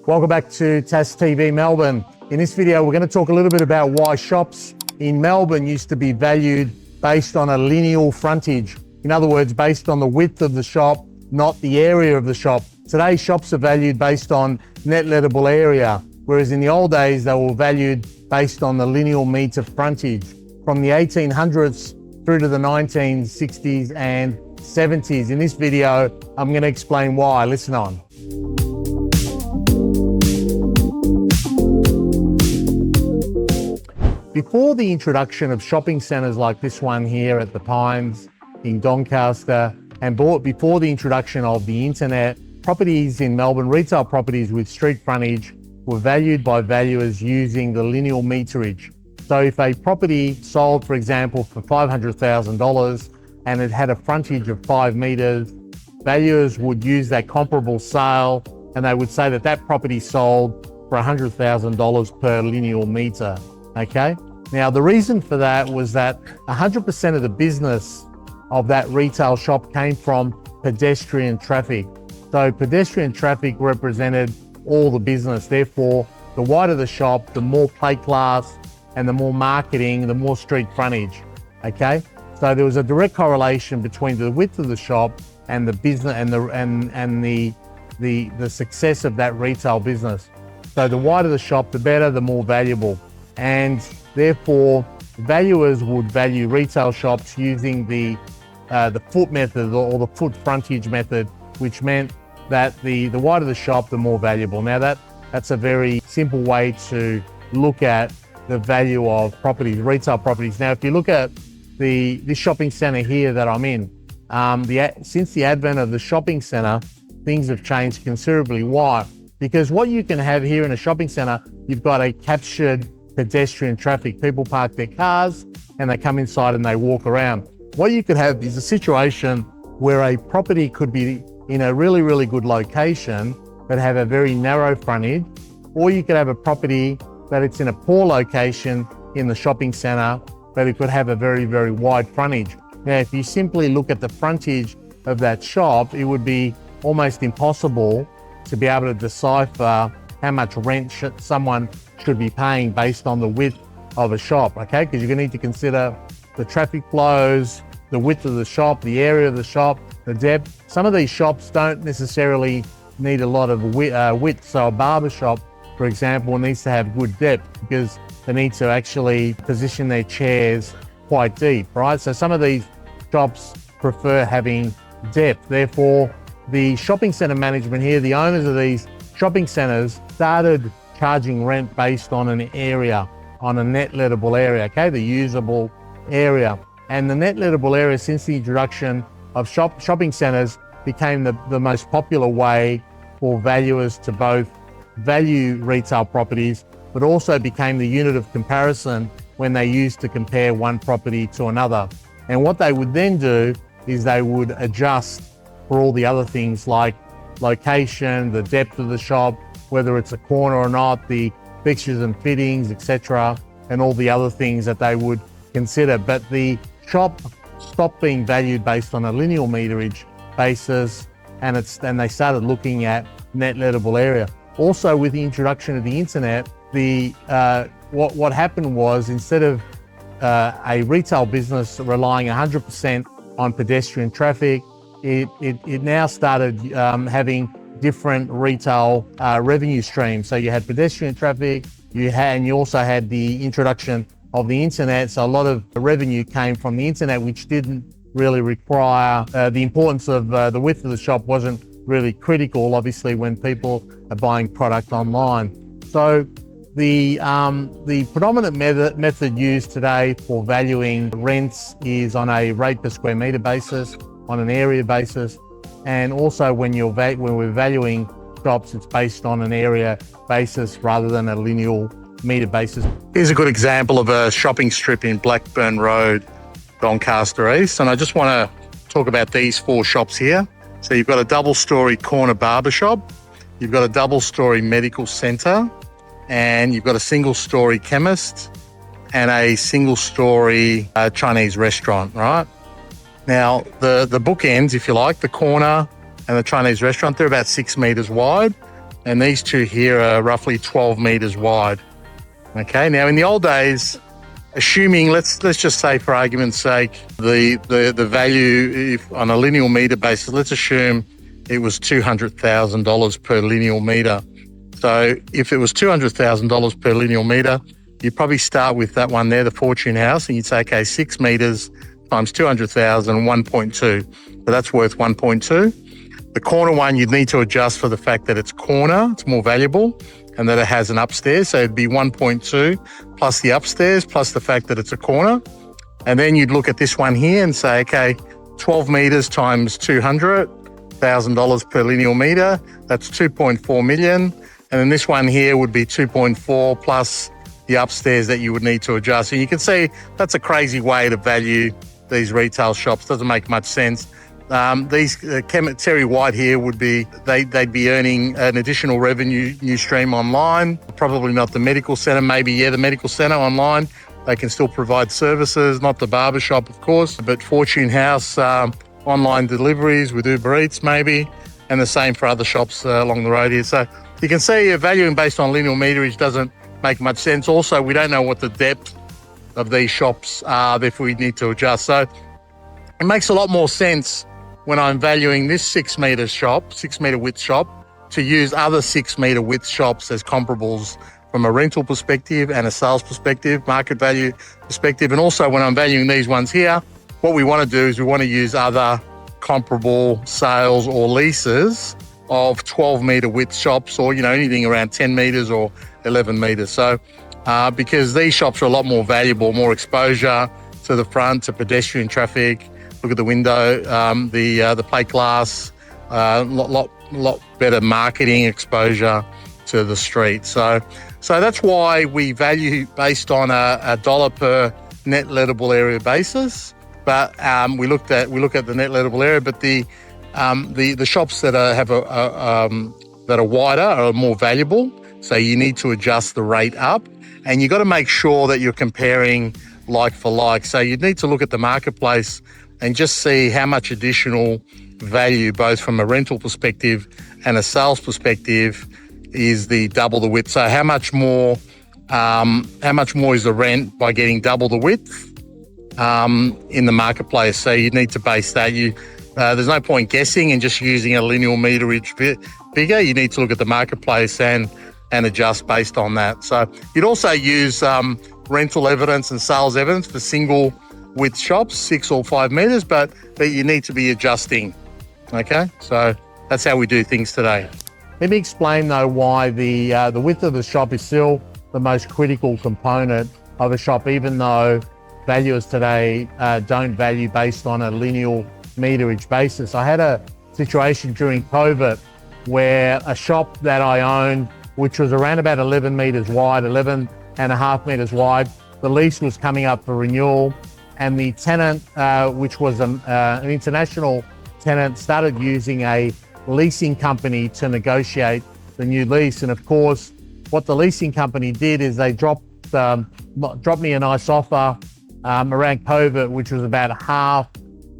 Welcome back to Tass TV Melbourne. In this video, we're going to talk a little bit about why shops in Melbourne used to be valued based on a lineal frontage. In other words, based on the width of the shop, not the area of the shop. Today, shops are valued based on net lettable area, whereas in the old days, they were valued based on the lineal metre frontage. From the 1800s through to the 1960s and 70s. In this video, I'm going to explain why. Listen on. Before the introduction of shopping centres like this one here at the Pines in Doncaster, and before the introduction of the internet, properties in Melbourne, retail properties with street frontage, were valued by valuers using the lineal meterage. So if a property sold, for example, for $500,000 and it had a frontage of 5 metres, valuers would use that comparable sale and they would say that that property sold for $100,000 per lineal metre, okay? Now, the reason for that was that 100% of the business of that retail shop came from pedestrian traffic. So pedestrian traffic represented all the business. Therefore, the wider the shop, the more plate glass and the more marketing, the more street frontage, okay? So there was a direct correlation between the width of the shop and the business and the success of that retail business. So the wider the shop, the better, the more valuable. And therefore, valuers would value retail shops using the foot method or the foot frontage method, which meant that the wider the shop, the more valuable. Now that's a very simple way to look at the value of properties, retail properties. Now, if you look at this shopping centre here that I'm in, since the advent of the shopping centre, things have changed considerably. Why? Because what you can have here in a shopping centre, you've got a captured pedestrian traffic. People park their cars and they come inside and they walk around. What you could have is a situation where a property could be in a really, really good location but have a very narrow frontage, or you could have a property that it's in a poor location in the shopping centre, but it could have a very, very wide frontage. Now, if you simply look at the frontage of that shop, it would be almost impossible to be able to decipher how much rent someone should be paying based on the width of a shop, okay? Because you're gonna need to consider the traffic flows, the width of the shop, the area of the shop, the depth. Some of these shops don't necessarily need a lot of width. So a barber shop, for example, needs to have good depth because they need to actually position their chairs quite deep, right? So some of these shops prefer having depth. Therefore, the shopping centre management here, the owners of these shopping centres started charging rent based on an area, on a net lettable area, okay? The usable area. And the net lettable area, since the introduction of shopping centres, became the most popular way for valuers to both value retail properties, but also became the unit of comparison when they used to compare one property to another. And what they would then do is they would adjust for all the other things like location, the depth of the shop, whether it's a corner or not, the fixtures and fittings, etc., and all the other things that they would consider. But the shop stopped being valued based on a lineal meterage basis, and they started looking at net lettable area. Also, with the introduction of the internet, what happened was, instead of a retail business relying 100% on pedestrian traffic, it now started having different retail revenue streams. So you had pedestrian traffic, and you also had the introduction of the internet. So a lot of the revenue came from the internet, which didn't really require the importance of the width of the shop wasn't really critical, obviously, when people are buying product online. So the predominant method used today for valuing rents is on a rate per square metre basis, on an area basis, and also when we're valuing shops, it's based on an area basis rather than a lineal metre basis. Here's a good example of a shopping strip in Blackburn Road, Doncaster East, and I just want to talk about these 4 shops here. So you've got a double-storey corner barber shop, you've got a double-storey medical centre, and you've got a single-storey chemist and a single-storey Chinese restaurant, right? Now, the bookends, if you like, the corner and the Chinese restaurant, they're about 6 metres wide, and these two here are roughly 12 meters wide. Okay, now in the old days, assuming, let's just say for argument's sake, the value if on a lineal meter basis, let's assume it was $200,000 per lineal meter. So if it was $200,000 per lineal meter, you'd probably start with that one there, the Fortune House, and you'd say, okay, 6 meters times 200,000, 1.2. So that's worth 1.2. The corner one, you'd need to adjust for the fact that it's corner, it's more valuable, and that it has an upstairs. So it'd be 1.2 plus the upstairs, plus the fact that it's a corner. And then you'd look at this one here and say, okay, 12 meters times $200,000 per lineal meter, that's 2.4 million. And then this one here would be 2.4 plus the upstairs that you would need to adjust. And you can see that's a crazy way to value these retail shops. Doesn't make much sense. These Terry White here would be, they'd be earning an additional revenue stream online. Probably not the medical centre, maybe, yeah, the medical centre online. They can still provide services, not the barber shop, of course, but Fortune House, online deliveries with Uber Eats maybe, and the same for other shops along the road here. So you can see valuing based on lineal meterage doesn't make much sense. Also, we don't know what the depth of these shops are, therefore we need to adjust. So it makes a lot more sense when I'm valuing this 6 meter shop, 6 meter width shop, to use other 6 meter width shops as comparables from a rental perspective and a sales perspective, market value perspective. And also when I'm valuing these ones here, what we want to do is we want to use other comparable sales or leases of 12 meter width shops, or, you know, anything around 10 meters or 11 meters. So because these shops are a lot more valuable, more exposure to the front, to pedestrian traffic. Look at the window, the plate glass, lot better marketing exposure to the street. So that's why we value based on a dollar per net lettable area basis. But we look at the net lettable area, but the shops that are wider are more valuable. So you need to adjust the rate up, and you got to make sure that you're comparing like for like. So you need to look at the marketplace and just see how much additional value, both from a rental perspective and a sales perspective, is the double the width. So how much more is the rent by getting double the width in the marketplace? So you need to base that. There's no point guessing and just using a lineal meterage figure. You need to look at the marketplace and adjust based on that. So you'd also use rental evidence and sales evidence for single width shops, 6 or 5 meters, but you need to be adjusting. Okay, so that's how we do things today. Let me explain though why the width of the shop is still the most critical component of a shop, even though valuers today don't value based on a lineal meterage basis. I had a situation during COVID where a shop that I owned, which was around about 11 meters wide, 11 and a half meters wide, the lease was coming up for renewal, and the tenant, which was an international tenant, started using a leasing company to negotiate the new lease. And of course, what the leasing company did is they dropped me a nice offer around COVID, which was about half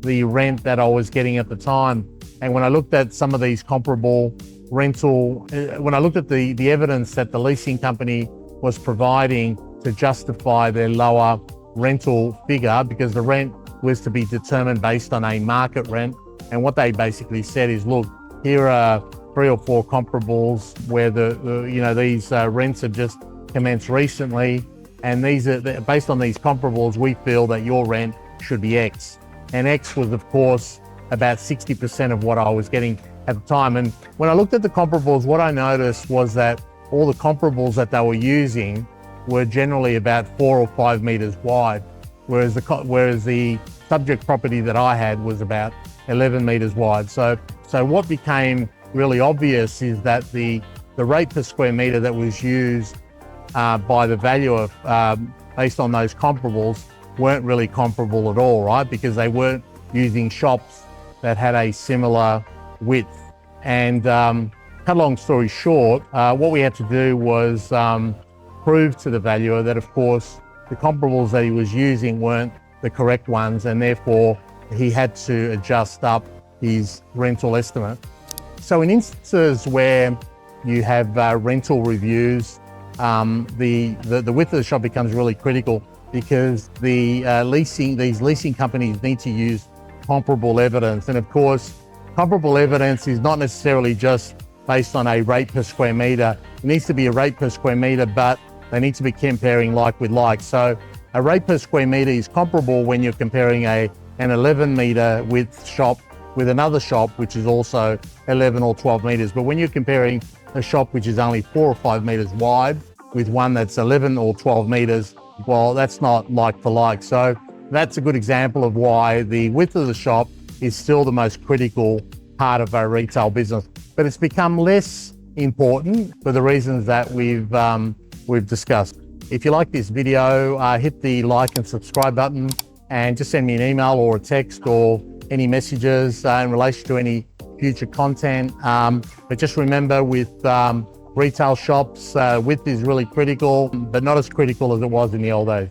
the rent that I was getting at the time. And when I looked at some of these comparable rental, when I looked at the evidence that the leasing company was providing to justify their lower rental figure, because the rent was to be determined based on a market rent. And what they basically said is, look, here are 3 or 4 comparables where these rents have just commenced recently, and these are based on these comparables, we feel that your rent should be X. And X was, of course, about 60% of what I was getting at the time. And when I looked at the comparables, what I noticed was that all the comparables that they were using were generally about 4 or 5 meters wide, whereas the subject property that I had was about 11 meters wide. So what became really obvious is that the rate per square meter that was used by the valuer based on those comparables weren't really comparable at all, right? Because they weren't using shops that had a similar width. And cut a long story short, what we had to do was prove to the valuer that, of course, the comparables that he was using weren't the correct ones, and therefore he had to adjust up his rental estimate. So in instances where you have rental reviews. The width of the shop becomes really critical because these leasing companies need to use comparable evidence. And of course, comparable evidence is not necessarily just based on a rate per square metre. It needs to be a rate per square metre, but they need to be comparing like with like. So a rate per square metre is comparable when you're comparing an 11 metre width shop with another shop which is also 11 or 12 metres. But when you're comparing a shop which is only 4 or 5 metres wide with one that's 11 or 12 metres, well, that's not like for like. So that's a good example of why the width of the shop is still the most critical part of our retail business. But it's become less important for the reasons that we've discussed. If you like this video, hit the like and subscribe button and just send me an email or a text or any messages in relation to any future content. But just remember, with retail shops, width is really critical, but not as critical as it was in the old days.